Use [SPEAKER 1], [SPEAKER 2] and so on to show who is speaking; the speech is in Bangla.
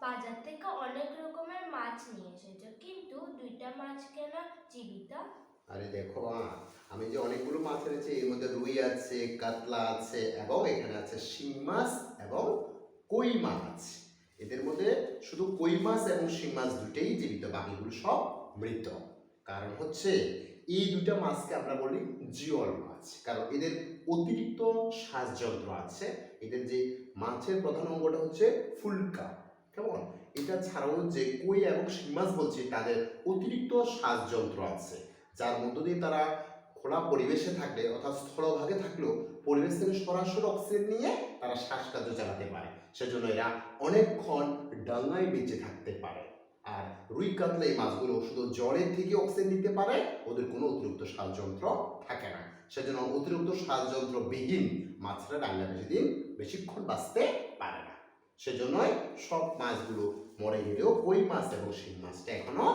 [SPEAKER 1] বাজার থেকে অনেক রকমের মাছ নিয়ে এসেছো, কিন্তু দুইটা মাছ কেন জীবিত?
[SPEAKER 2] আরে দেখো আমি যে অনেকগুলো মাছ এনেছি, এর মধ্যে রুই আছে, কাতলা আছে এবং এখানে আছে শিং মাছ এবং কই মাছ। এদের মধ্যে শুধু কই মাছ এবং শিং মাছ দুটেই জীবিত, বাকিগুলো সব মৃত। কারণ হচ্ছে এই দুটা মাছকে আমরা বলি জিওল মাছ, কারণ এদের অতিরিক্ত শ্বাসযন্ত্র আছে। এদের যে মাছের প্রধান অঙ্গটা হচ্ছে ফুলকা, কেমন? এটা ছাড়াও যে কই এবং শিং মাছ বলছি, তাদের অতিরিক্ত শ্বাসযন্ত্র আছে, যার মধ্য দিয়ে তারা খোলা পরিবেশে থাকলে অর্থাৎ স্থলভাগে থাকলেও পরিবেশ থেকে সরাসরি অক্সিজেন নিয়ে তারা শ্বাসকার্য চালাতে পারে। সেজন্য এরা অনেকক্ষণ ডাঙায় বেঁচে থাকতে পারে। আর রুই কাতলা এই মাছগুলো শুধু জলের থেকে অক্সিজেন নিতে পারে, ওদের কোনো অতিরিক্ত শ্বাসযন্ত্র থাকে না। সেজন্য অতিরিক্ত শ্বাসযন্ত্র বিহীন মাছরা ডাঙা বেশিক্ষণ বাঁচতে পারে না। সেজন্যই সব মাছগুলো মরে গেলেও কই মাছ এবং শিং মাছটা এখনো